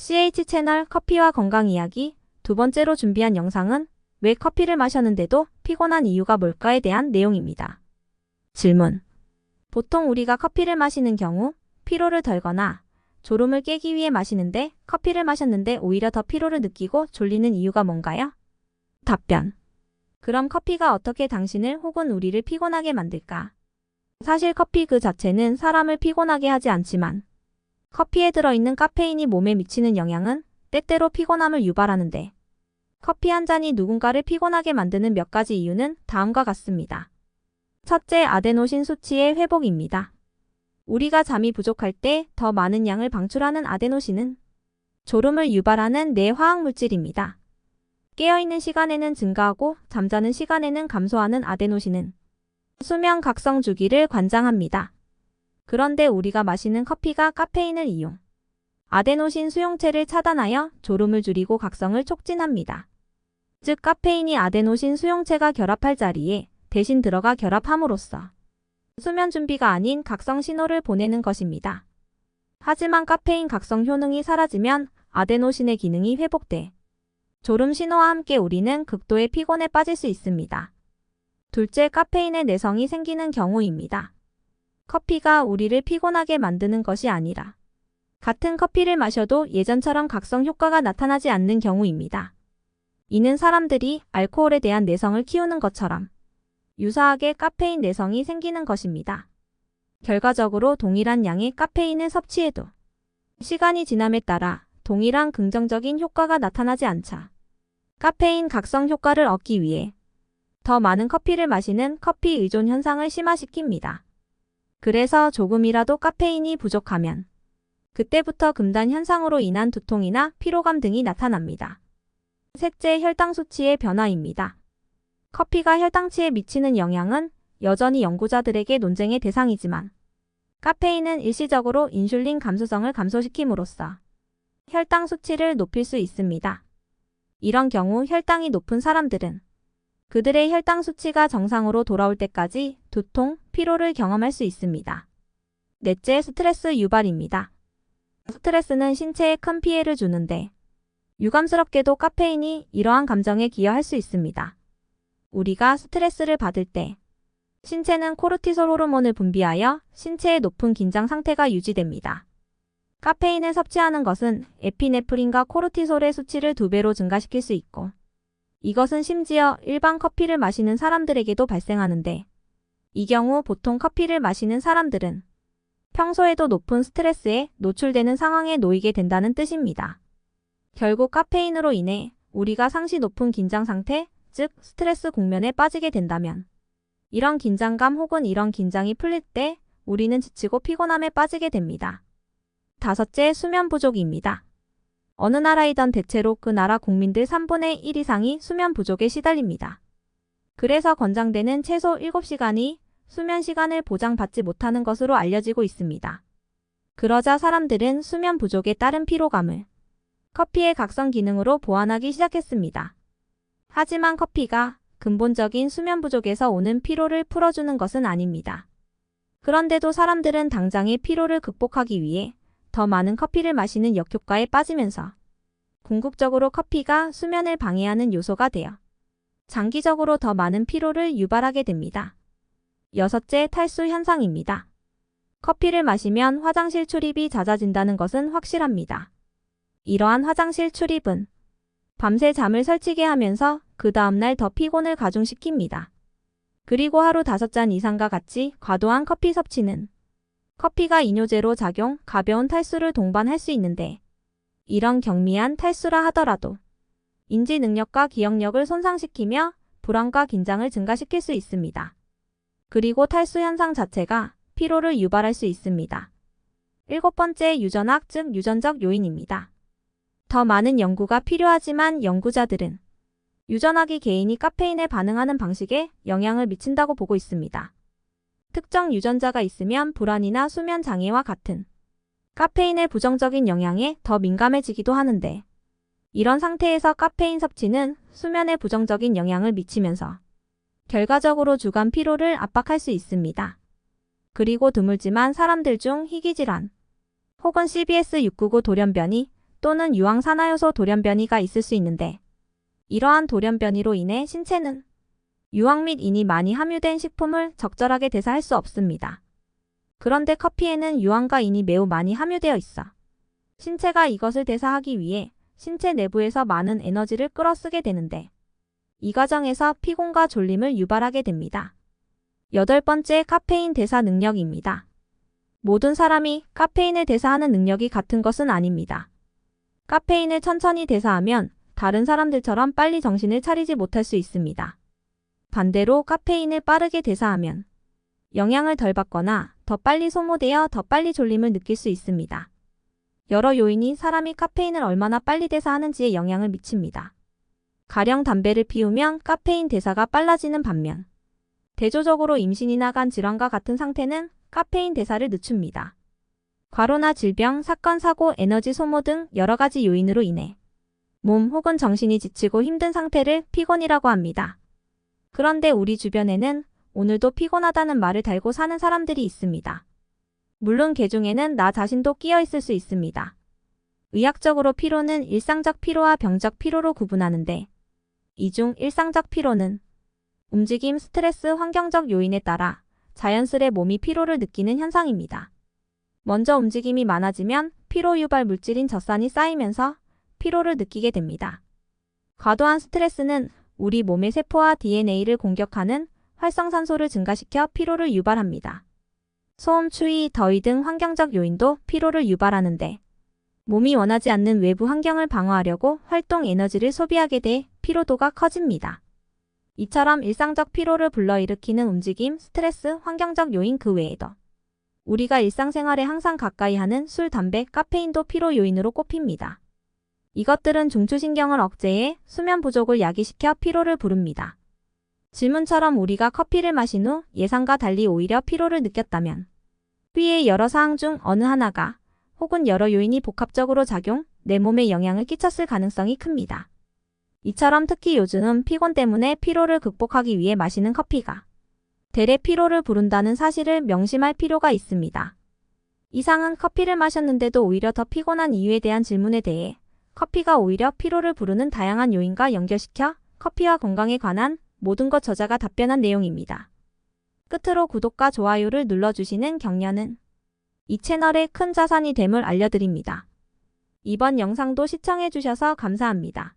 CH 채널 커피와 건강 이야기 두 번째로 준비한 영상은 왜 커피를 마셨는데도 피곤한 이유가 뭘까에 대한 내용입니다. 질문. 보통 우리가 커피를 마시는 경우 피로를 덜거나 졸음을 깨기 위해 마시는데 커피를 마셨는데 오히려 더 피로를 느끼고 졸리는 이유가 뭔가요? 답변. 그럼 커피가 어떻게 당신을 혹은 우리를 피곤하게 만들까? 사실 커피 그 자체는 사람을 피곤하게 하지 않지만 커피에 들어있는 카페인이 몸에 미치는 영향은 때때로 피곤함을 유발하는데 커피 한 잔이 누군가를 피곤하게 만드는 몇 가지 이유는 다음과 같습니다. 첫째, 아데노신 수치의 회복입니다. 우리가 잠이 부족할 때 더 많은 양을 방출하는 아데노신은 졸음을 유발하는 뇌 화학물질입니다. 깨어있는 시간에는 증가하고 잠자는 시간에는 감소하는 아데노신은 수면 각성 주기를 관장합니다. 그런데 우리가 마시는 커피가 카페인을 이용 아데노신 수용체를 차단하여 졸음을 줄이고 각성을 촉진합니다. 즉 카페인이 아데노신 수용체가 결합할 자리에 대신 들어가 결합함으로써 수면 준비가 아닌 각성 신호를 보내는 것입니다. 하지만 카페인 각성 효능이 사라지면 아데노신의 기능이 회복돼 졸음 신호와 함께 우리는 극도의 피곤에 빠질 수 있습니다. 둘째, 카페인의 내성이 생기는 경우입니다. 커피가 우리를 피곤하게 만드는 것이 아니라 같은 커피를 마셔도 예전처럼 각성 효과가 나타나지 않는 경우입니다. 이는 사람들이 알코올에 대한 내성을 키우는 것처럼 유사하게 카페인 내성이 생기는 것입니다. 결과적으로 동일한 양의 카페인을 섭취해도 시간이 지남에 따라 동일한 긍정적인 효과가 나타나지 않자 카페인 각성 효과를 얻기 위해 더 많은 커피를 마시는 커피 의존 현상을 심화시킵니다. 그래서 조금이라도 카페인이 부족하면 그때부터 금단 현상으로 인한 두통이나 피로감 등이 나타납니다. 셋째, 혈당 수치의 변화입니다. 커피가 혈당치에 미치는 영향은 여전히 연구자들에게 논쟁의 대상이지만 카페인은 일시적으로 인슐린 감수성을 감소시킴으로써 혈당 수치를 높일 수 있습니다. 이런 경우 혈당이 높은 사람들은 그들의 혈당 수치가 정상으로 돌아올 때까지 두통, 피로를 경험할 수 있습니다. 넷째, 스트레스 유발입니다. 스트레스는 신체에 큰 피해를 주는데 유감스럽게도 카페인이 이러한 감정에 기여할 수 있습니다. 우리가 스트레스를 받을 때 신체는 코르티솔 호르몬을 분비하여 신체의 높은 긴장 상태가 유지됩니다. 카페인을 섭취하는 것은 에피네프린과 코르티솔의 수치를 2배로 증가시킬 수 있고 이것은 심지어 일반 커피를 마시는 사람들에게도 발생하는데 이 경우 보통 커피를 마시는 사람들은 평소에도 높은 스트레스에 노출되는 상황에 놓이게 된다는 뜻입니다. 결국 카페인으로 인해 우리가 상시 높은 긴장 상태, 즉 스트레스 국면에 빠지게 된다면 이런 긴장감 혹은 이런 긴장이 풀릴 때 우리는 지치고 피곤함에 빠지게 됩니다. 다섯째, 수면 부족입니다. 어느 나라이든 대체로 그 나라 국민들 3분의 1 이상이 수면 부족에 시달립니다. 그래서 권장되는 최소 7시간이 수면 시간을 보장받지 못하는 것으로 알려지고 있습니다. 그러자 사람들은 수면 부족에 따른 피로감을 커피의 각성 기능으로 보완하기 시작했습니다. 하지만 커피가 근본적인 수면 부족에서 오는 피로를 풀어주는 것은 아닙니다. 그런데도 사람들은 당장의 피로를 극복하기 위해 더 많은 커피를 마시는 역효과에 빠지면서 궁극적으로 커피가 수면을 방해하는 요소가 되어 장기적으로 더 많은 피로를 유발하게 됩니다. 여섯째, 탈수 현상입니다. 커피를 마시면 화장실 출입이 잦아진다는 것은 확실합니다. 이러한 화장실 출입은 밤새 잠을 설치게 하면서 그 다음날 더 피곤을 가중시킵니다. 그리고 하루 5잔 이상과 같이 과도한 커피 섭취는 커피가 이뇨제로 작용, 가벼운 탈수를 동반할 수 있는데 이런 경미한 탈수라 하더라도 인지 능력과 기억력을 손상시키며 불안과 긴장을 증가시킬 수 있습니다. 그리고 탈수 현상 자체가 피로를 유발할 수 있습니다. 일곱 번째, 유전학 즉 유전적 요인입니다. 더 많은 연구가 필요하지만 연구자들은 유전학이 개인이 카페인에 반응하는 방식에 영향을 미친다고 보고 있습니다. 특정 유전자가 있으면 불안이나 수면 장애와 같은 카페인의 부정적인 영향에 더 민감해지기도 하는데 이런 상태에서 카페인 섭취는 수면에 부정적인 영향을 미치면서 결과적으로 주간 피로를 압박할 수 있습니다. 그리고 드물지만 사람들 중 희귀질환 혹은 CBS 699 돌연변이 또는 유황산화효소 돌연변이가 있을 수 있는데 이러한 돌연변이로 인해 신체는 유황 및 인이 많이 함유된 식품을 적절하게 대사할 수 없습니다. 그런데 커피에는 유황과 인이 매우 많이 함유되어 있어 신체가 이것을 대사하기 위해 신체 내부에서 많은 에너지를 끌어쓰게 되는데 이 과정에서 피곤과 졸림을 유발하게 됩니다. 8번째, 카페인 대사 능력입니다. 모든 사람이 카페인을 대사하는 능력이 같은 것은 아닙니다. 카페인을 천천히 대사하면 다른 사람들처럼 빨리 정신을 차리지 못할 수 있습니다. 반대로 카페인을 빠르게 대사하면 영향을 덜 받거나 더 빨리 소모되어 더 빨리 졸림을 느낄 수 있습니다. 여러 요인이 사람이 카페인을 얼마나 빨리 대사하는지에 영향을 미칩니다. 가령 담배를 피우면 카페인 대사가 빨라지는 반면 대조적으로 임신이나 간 질환과 같은 상태는 카페인 대사를 늦춥니다. 과로나 질병, 사건, 사고, 에너지 소모 등 여러 가지 요인으로 인해 몸 혹은 정신이 지치고 힘든 상태를 피곤이라고 합니다. 그런데 우리 주변에는 오늘도 피곤하다는 말을 달고 사는 사람들이 있습니다. 물론 그 중에는 나 자신도 끼어 있을 수 있습니다. 의학적으로 피로는 일상적 피로와 병적 피로로 구분하는데 이 중 일상적 피로는 움직임, 스트레스, 환경적 요인에 따라 자연스레 몸이 피로를 느끼는 현상입니다. 먼저 움직임이 많아지면 피로 유발 물질인 젖산이 쌓이면서 피로를 느끼게 됩니다. 과도한 스트레스는 우리 몸의 세포와 DNA를 공격하는 활성산소를 증가시켜 피로를 유발합니다. 소음, 추위, 더위 등 환경적 요인도 피로를 유발하는데 몸이 원하지 않는 외부 환경을 방어하려고 활동 에너지를 소비하게 돼 피로도가 커집니다. 이처럼 일상적 피로를 불러일으키는 움직임, 스트레스, 환경적 요인 그 외에도 우리가 일상생활에 항상 가까이 하는 술, 담배, 카페인도 피로 요인으로 꼽힙니다. 이것들은 중추신경을 억제해 수면 부족을 야기시켜 피로를 부릅니다. 질문처럼 우리가 커피를 마신 후 예상과 달리 오히려 피로를 느꼈다면 위의 여러 사항 중 어느 하나가 혹은 여러 요인이 복합적으로 작용, 내 몸에 영향을 끼쳤을 가능성이 큽니다. 이처럼 특히 요즘은 피곤 때문에 피로를 극복하기 위해 마시는 커피가 대래 피로를 부른다는 사실을 명심할 필요가 있습니다. 이상은 커피를 마셨는데도 오히려 더 피곤한 이유에 대한 질문에 대해 커피가 오히려 피로를 부르는 다양한 요인과 연결시켜 커피와 건강에 관한 모든 것 저자가 답변한 내용입니다. 끝으로 구독과 좋아요를 눌러주시는 격려는 이 채널의 큰 자산이 됨을 알려드립니다. 이번 영상도 시청해주셔서 감사합니다.